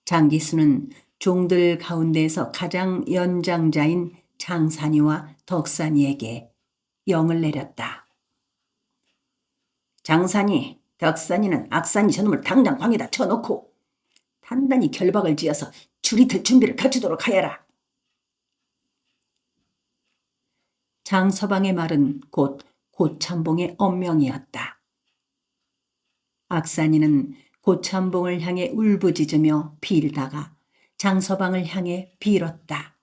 장기수는 종들 가운데서 가장 연장자인 장산이와 덕산이에게 영을 내렸다. 장산이, 덕산이는 악산이 저놈을 당장 광에다 쳐놓고 단단히 결박을 지어서 줄이 들 준비를 갖추도록 하여라. 장서방의 말은 곧 고참봉의 엄명이었다. 악산이는 고참봉을 향해 울부짖으며 빌다가 장서방을 향해 빌었다.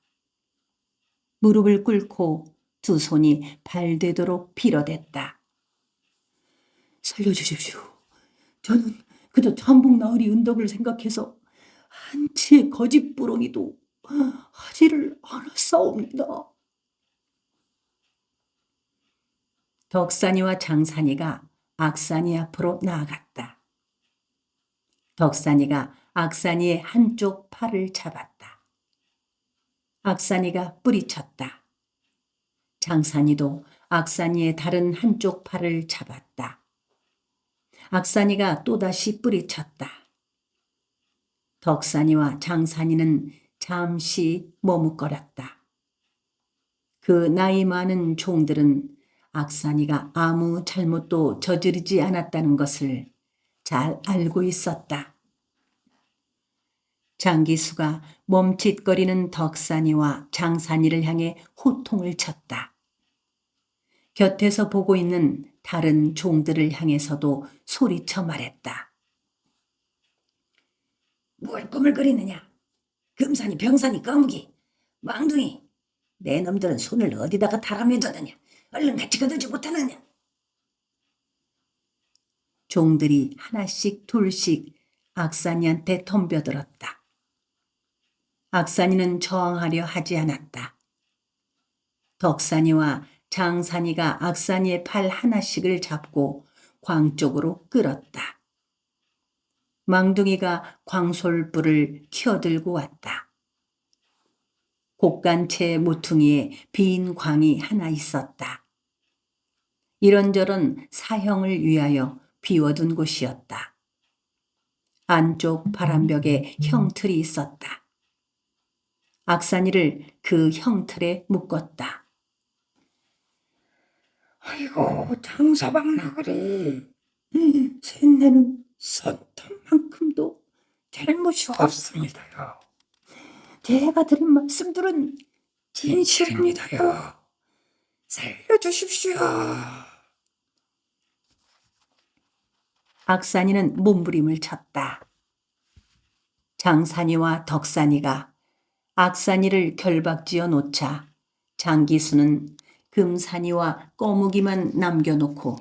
무릎을 꿇고 두 손이 발되도록 빌어댔다. 살려주십시오. 저는 그저 참봉 나으리 은덕을 생각해서 한치의 거짓부렁이도 하지를 않았사옵니다. 덕산이와 장산이가 악산이 앞으로 나아갔다. 덕산이가 악산이의 한쪽 팔을 잡았다. 악산이가 뿌리쳤다. 장산이도 악산이의 다른 한쪽 팔을 잡았다. 악산이가 또다시 뿌리쳤다. 덕산이와 장산이는 잠시 머뭇거렸다. 그 나이 많은 종들은 악산이가 아무 잘못도 저지르지 않았다는 것을 잘 알고 있었다. 장기수가 멈칫거리는 덕산이와 장산이를 향해 호통을 쳤다. 곁에서 보고 있는 다른 종들을 향해서도 소리쳐 말했다. 뭘 꿈을 그리느냐? 금산이, 병산이, 거무기, 망둥이, 내 놈들은 손을 어디다가 달아매두느냐? 얼른 같이 거들지 못하느냐? 종들이 하나씩 둘씩 악산이한테 덤벼들었다. 악산이는 저항하려 하지 않았다. 덕산이와 장산이가 악산이의 팔 하나씩을 잡고 광 쪽으로 끌었다. 망둥이가 광솔불을 켜들고 왔다. 곡간채 모퉁이에 빈 광이 하나 있었다. 이런저런 사형을 위하여 비워둔 곳이었다. 안쪽 바람벽에 형틀이 있었다. 악산이를 그 형틀에 묶었다. 아이고, 장서방 나으리, 셋내는 선탄만큼도 잘못이 없습니다요. 제가 드린 말씀들은 진실입니다요. 살려주십시오. 악산이는 몸부림을 쳤다. 장산이와 덕산이가 악산이를 결박지어 놓자 장기수는 금산이와 꺼묵이만 남겨놓고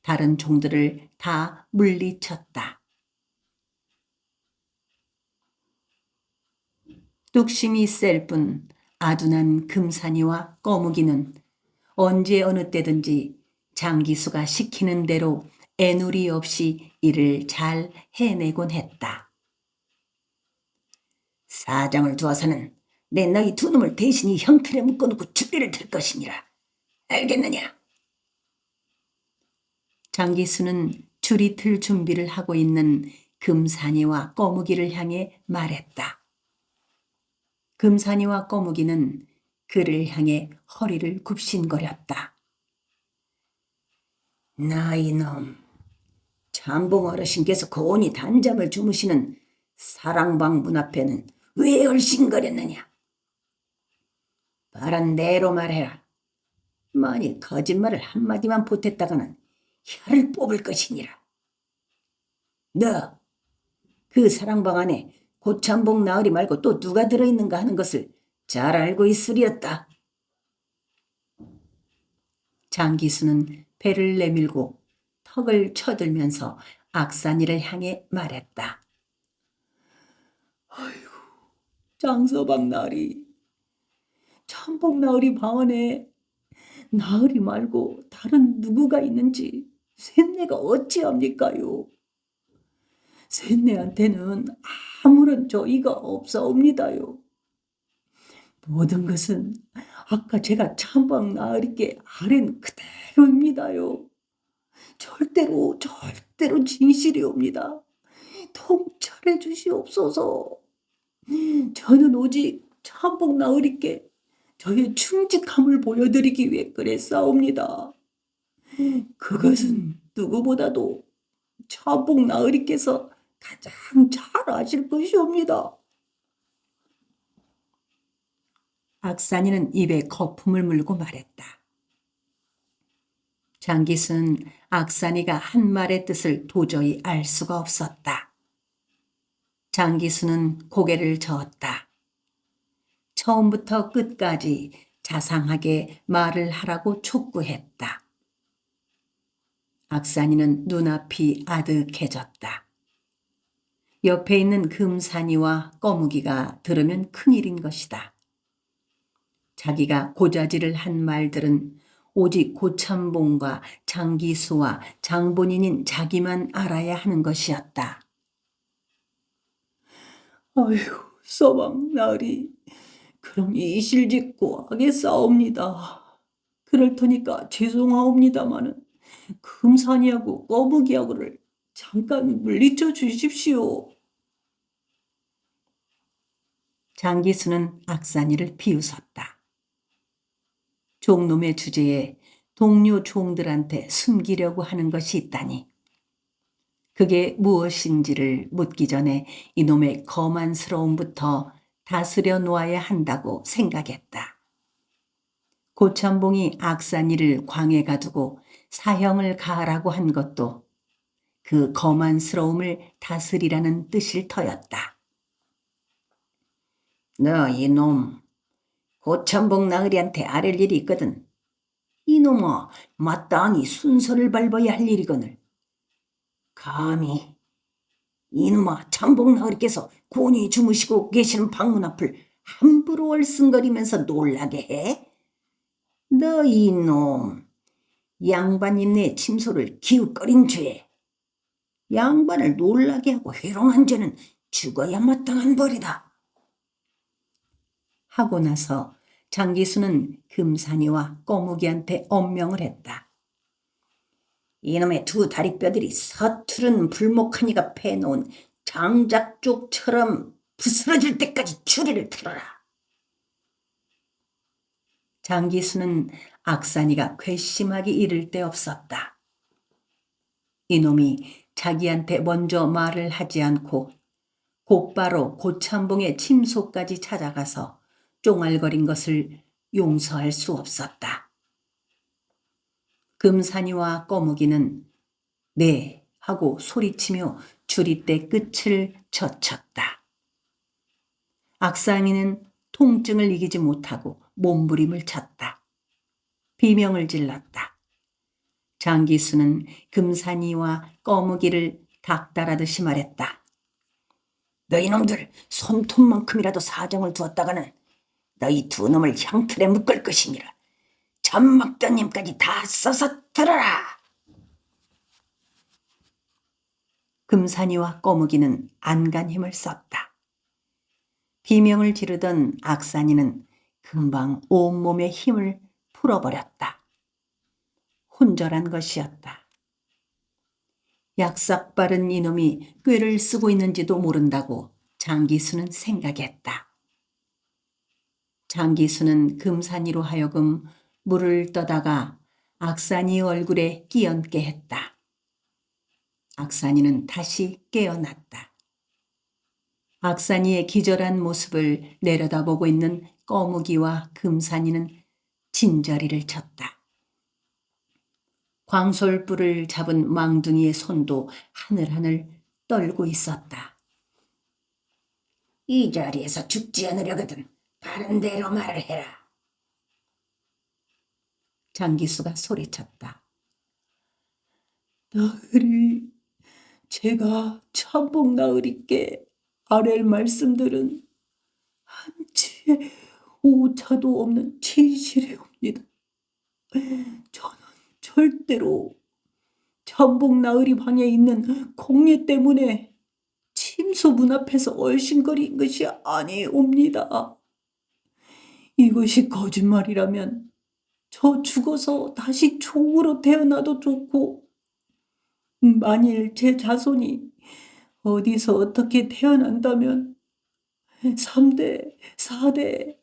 다른 종들을 다 물리쳤다. 뚝심이 셀 뿐 아둔한 금산이와 꺼묵이는 언제 어느 때든지 장기수가 시키는 대로 애누리 없이 일을 잘 해내곤 했다. 사정을 두어서는 내 너희 두 놈을 대신히 형틀에 묶어놓고 주리를 들 것이니라. 알겠느냐? 장기수는 줄이 틀 준비를 하고 있는 금산이와 꺼묵이를 향해 말했다. 금산이와 꺼묵이는 그를 향해 허리를 굽신거렸다. 나 이놈, 참봉 어르신께서 고온히 단잠을 주무시는 사랑방 문 앞에는 왜 얼씬거렸느냐? 바른 대로 말해라. 만일 거짓말을 한마디만 보탰다가는 혀를 뽑을 것이니라. 너, 그 사랑방 안에 고참봉 나으리 말고 또 누가 들어있는가 하는 것을 잘 알고 있으리였다. 장기수는 배를 내밀고 턱을 쳐들면서 악산이를 향해 말했다. 아이고, 장서방 나으리, 참봉 나으리 방 안에 나으리 말고 다른 누구가 있는지 셋내가 어찌합니까요? 셋내한테는 아무런 저의가 없사옵니다요. 모든 것은 아까 제가 참방 나으리께 아랜 그대로입니다요. 절대로 진실이옵니다. 통찰해 주시옵소서. 저는 오직 참봉 나으리께 저의 충직함을 보여드리기 위해 그랬사옵니다. 그것은 누구보다도 참봉 나으리께서 가장 잘 아실 것이옵니다. 악산이는 입에 거품을 물고 말했다. 장기수는 악산이가 한 말의 뜻을 도저히 알 수가 없었다. 장기수는 고개를 저었다. 처음부터 끝까지 자상하게 말을 하라고 촉구했다. 악산이는 눈앞이 아득해졌다. 옆에 있는 금산이와 꺼묵이가 들으면 큰일인 것이다. 자기가 고자질을 한 말들은 오직 고참봉과 장기수와 장본인인 자기만 알아야 하는 것이었다. 아이고, 서방 나으리, 그럼 이실직고 하겠사옵니다. 그럴 테니까 죄송하옵니다마는 금산이하고 꺼묵이하고를 잠깐 물리쳐 주십시오. 장기수는 악산이를 비웃었다. 종놈의 주제에 동료 종들한테 숨기려고 하는 것이 있다니. 그게 무엇인지를 묻기 전에 이놈의 거만스러움부터 다스려 놓아야 한다고 생각했다. 고참봉이 악산이를 광에 가두고 사형을 가하라고 한 것도 그 거만스러움을 다스리라는 뜻일 터였다. 너 이놈, 고참봉 나으리한테 아랠 일이 있거든. 이놈아, 마땅히 순서를 밟아야 할 일이거늘. 감히 이놈아, 참봉 나으리께서 곤히 주무시고 계시는 방문 앞을 함부로 얼씬거리면서 놀라게 해? 너 이놈, 양반님네 침소를 기웃거린 죄, 양반을 놀라게 하고 회롱한 죄는 죽어야 마땅한 벌이다. 하고 나서 장기수는 금산이와 꺼묵이한테 엄명을 했다. 이놈의 두 다리뼈들이 서투른 불목하니가 패놓은 장작쪽처럼 부스러질 때까지 추리를 틀어라. 장기수는 악산이가 괘씸하기 이를 데 없었다. 이놈이 자기한테 먼저 말을 하지 않고 곧바로 고참봉의 침소까지 찾아가서 쫑알거린 것을 용서할 수 없었다. 금산이와 꺼묵이는 네 하고 소리치며 주리대 끝을 젖혔다. 악산이는 통증을 이기지 못하고 몸부림을 쳤다. 비명을 질렀다. 장기수는 금산이와 꺼무기를 닥달하듯이 말했다. 너희 놈들 손톱만큼이라도 사정을 두었다가는 너희 두 놈을 향틀에 묶을 것이니라. 젖먹던 님까지 다 써서 들어라. 금산이와 꺼무기는 안간 힘을 썼다. 비명을 지르던 악산이는 금방 온몸의 힘을 풀어버렸다. 혼절한 것이었다. 약삭 빠른 이놈이 꾀를 쓰고 있는지도 모른다고 장기수는 생각했다. 장기수는 금산이로 하여금 물을 떠다가 악산이 얼굴에 끼얹게 했다. 악산이는 다시 깨어났다. 악산이의 기절한 모습을 내려다보고 있는 꺼무기와 금산이는 진저리를 쳤다. 광솔불을 잡은 망둥이의 손도 하늘하늘 떨고 있었다. 이 자리에서 죽지 않으려거든 바른 대로 말을 해라. 장기수가 소리쳤다. 나으리, 제가 참복 나으리께 아랠 말씀들은 한치의 오차도 없는 진실이옵니다. 저는 절대로 참복 나으리 방에 있는 공예 때문에 침소 문 앞에서 얼씬거린 것이 아니옵니다. 이것이 거짓말이라면 저 죽어서 다시 종으로 태어나도 좋고, 만일 제 자손이 어디서 어떻게 태어난다면 3대, 4대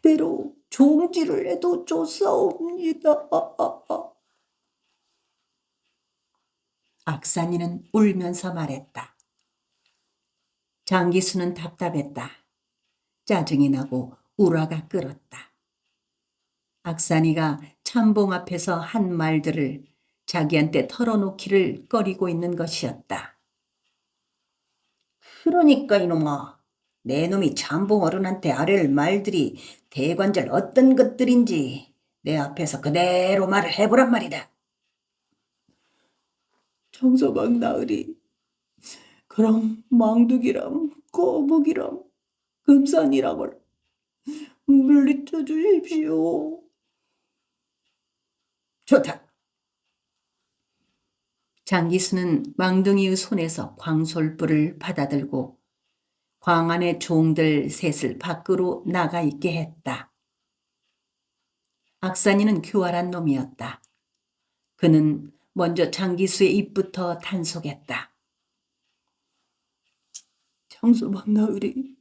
대대로 종지를 해도 좋사옵니다. 악산이는 울면서 말했다. 장기수는 답답했다. 짜증이 나고 우라가 끓었다. 악산이가 참봉 앞에서 한 말들을 자기한테 털어놓기를 꺼리고 있는 것이었다. 그러니까 이놈아, 내 놈이 참봉 어른한테 아랠 말들이 대관절 어떤 것들인지 내 앞에서 그대로 말을 해보란 말이다. 정서방 나으리, 그럼 망둑이랑 꼬북이랑 금산이랑을 물리쳐 주십시오. 좋다. 장기수는 망둥이의 손에서 광솔불을 받아들고 광안의 종들 셋을 밖으로 나가 있게 했다. 악산이는 교활한 놈이었다. 그는 먼저 장기수의 입부터 단속했다. 장서방 나으리,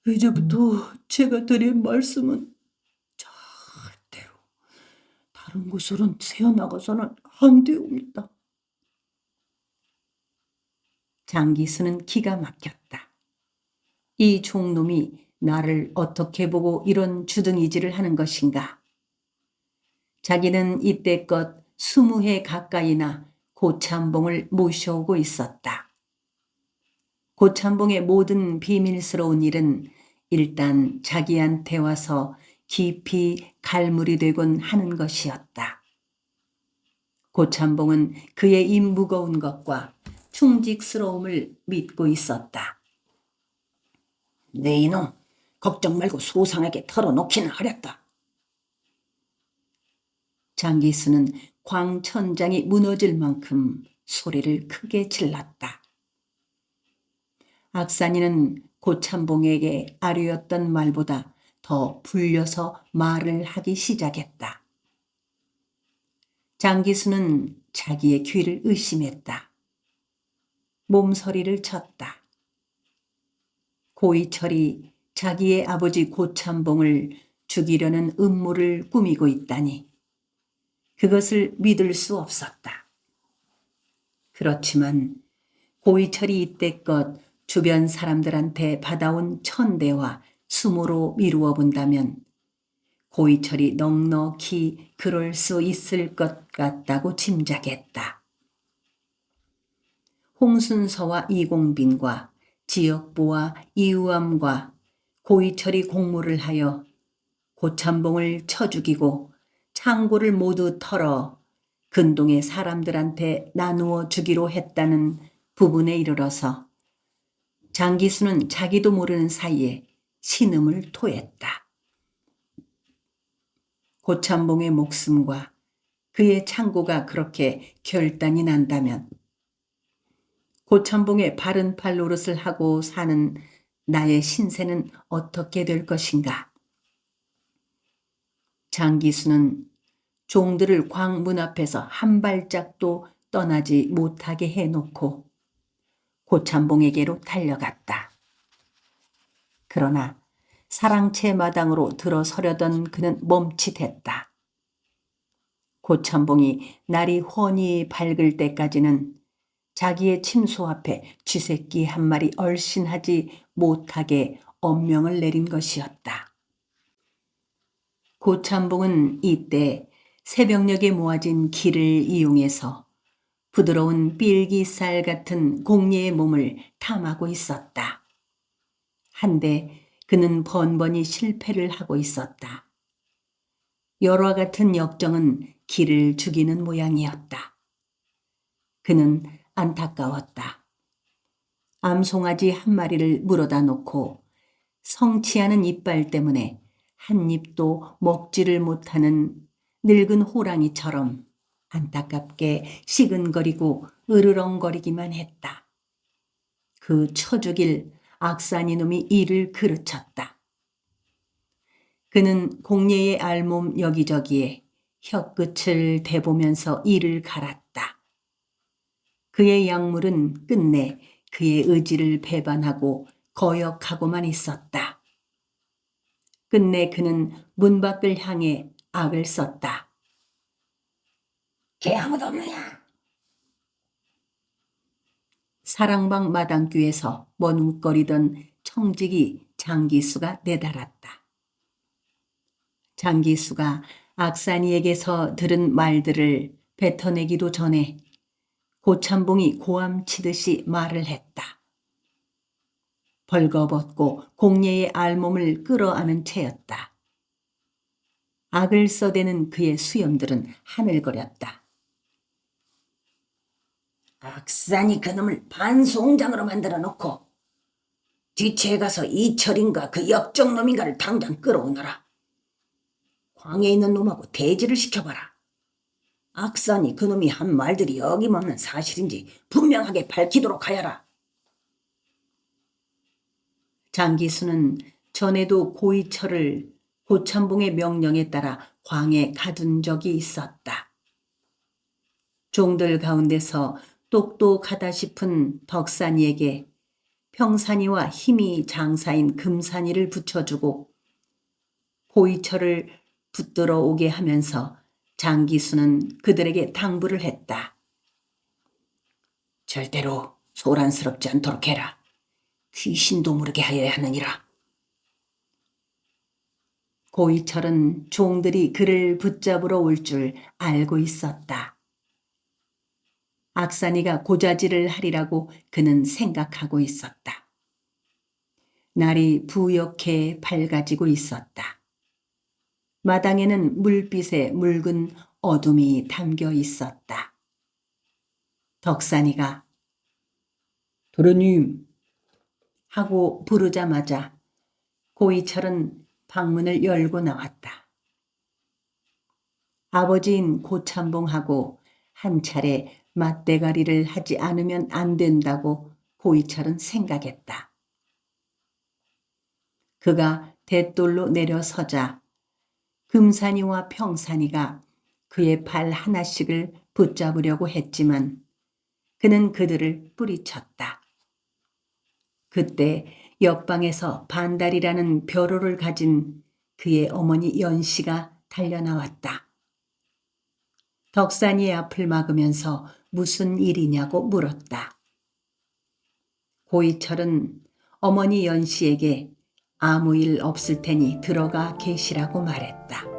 이제부터 제가 드린 말씀은 절대로 다른 곳으로 새어나가서는 안 되옵니다. 장기수는 기가 막혔다. 이 종놈이 나를 어떻게 보고 이런 주둥이질을 하는 것인가. 자기는 이때껏 20해 가까이나 고참봉을 모셔오고 있었다. 고참봉의 모든 비밀스러운 일은 일단 자기한테 와서 깊이 갈무리 되곤 하는 것이었다. 고참봉은 그의 이 무거운 것과 충직스러움을 믿고 있었다. 네 이놈, 걱정 말고 소상하게 털어놓기는 하렸다. 장기수는 광천장이 무너질 만큼 소리를 크게 질렀다. 악산이는 고참봉에게 아뢰었던 말보다 더 불려서 말을 하기 시작했다. 장기수는 자기의 귀를 의심했다. 몸서리를 쳤다. 고이철이 자기의 아버지 고참봉을 죽이려는 음모를 꾸미고 있다니 그것을 믿을 수 없었다. 그렇지만 고이철이 이때껏 주변 사람들한테 받아온 천대와 수모로 미루어 본다면 고이철이 넉넉히 그럴 수 있을 것 같다고 짐작했다. 홍순서와 이공빈과 지역보와 이우암과 고이철이 공모를 하여 고참봉을 쳐 죽이고 창고를 모두 털어 근동의 사람들한테 나누어 주기로 했다는 부분에 이르러서 장기수는 자기도 모르는 사이에 신음을 토했다. 고참봉의 목숨과 그의 창고가 그렇게 결단이 난다면 고참봉의 바른 팔 노릇을 하고 사는 나의 신세는 어떻게 될 것인가? 장기수는 종들을 광문 앞에서 한 발짝도 떠나지 못하게 해놓고 고참봉에게로 달려갔다. 그러나 사랑채 마당으로 들어서려던 그는 멈칫했다. 고참봉이 날이 훤히 밝을 때까지는 자기의 침소 앞에 쥐새끼 한 마리 얼씬하지 못하게 엄명을 내린 것이었다. 고참봉은 이때 새벽녘에 모아진 기를 이용해서 부드러운 삘기쌀 같은 공예의 몸을 탐하고 있었다. 한데 그는 번번이 실패를 하고 있었다. 열화 같은 역정은 기를 죽이는 모양이었다. 그는 안타까웠다. 암송아지 한 마리를 물어다 놓고 성취하는 이빨 때문에 한 입도 먹지를 못하는 늙은 호랑이처럼 안타깝게 시근거리고 으르렁거리기만 했다. 그 쳐죽일 악산이 놈이 이를 그르쳤다. 그는 공예의 알몸 여기저기에 혀끝을 대보면서 이를 갈았다. 그의 약물은 끝내 그의 의지를 배반하고 거역하고만 있었다. 끝내 그는 문 밖을 향해 악을 썼다. 걔 아무도 없느냐? 사랑방 마당귀에서 머뭇거리던 청지기 장기수가 내달았다. 장기수가 악산이에게서 들은 말들을 뱉어내기도 전에 고참봉이 고함치듯이 말을 했다. 벌거벗고 공예의 알몸을 끌어안은 채였다. 악을 써대는 그의 수염들은 하늘거렸다. 악산이 그놈을 반송장으로 만들어 놓고 뒤채에 가서 이철인가 그 역정놈인가를 당장 끌어오너라. 광에 있는 놈하고 대지를 시켜봐라. 악산이 그놈이 한 말들이 어김없는 사실인지 분명하게 밝히도록 하여라. 장기수는 전에도 고이철을 고참봉의 명령에 따라 광에 가둔 적이 있었다. 종들 가운데서 똑똑하다 싶은 덕산이에게 평산이와 힘이 장사인 금산이를 붙여주고 고이철을 붙들어 오게 하면서 장기수는 그들에게 당부를 했다. 절대로 소란스럽지 않도록 해라. 귀신도 모르게 하여야 하느니라. 고이철은 종들이 그를 붙잡으러 올 줄 알고 있었다. 악산이가 고자질을 하리라고 그는 생각하고 있었다. 날이 부옇게 밝아지고 있었다. 마당에는 물빛에 묽은 어둠이 담겨 있었다. 덕산이가 도련님 하고 부르자마자 고이철은 방문을 열고 나왔다. 아버지인 고참봉하고 한 차례 맞대가리를 하지 않으면 안 된다고 고이철은 생각했다. 그가 대돌로 내려서자 금산이와 평산이가 그의 발 하나씩을 붙잡으려고 했지만 그는 그들을 뿌리쳤다. 그때 옆방에서 반달이라는 벼로를 가진 그의 어머니 연씨가 달려나왔다. 덕산이의 앞을 막으면서 무슨 일이냐고 물었다. 고이철은 어머니 연씨에게 아무 일 없을 테니 들어가 계시라고 말했다.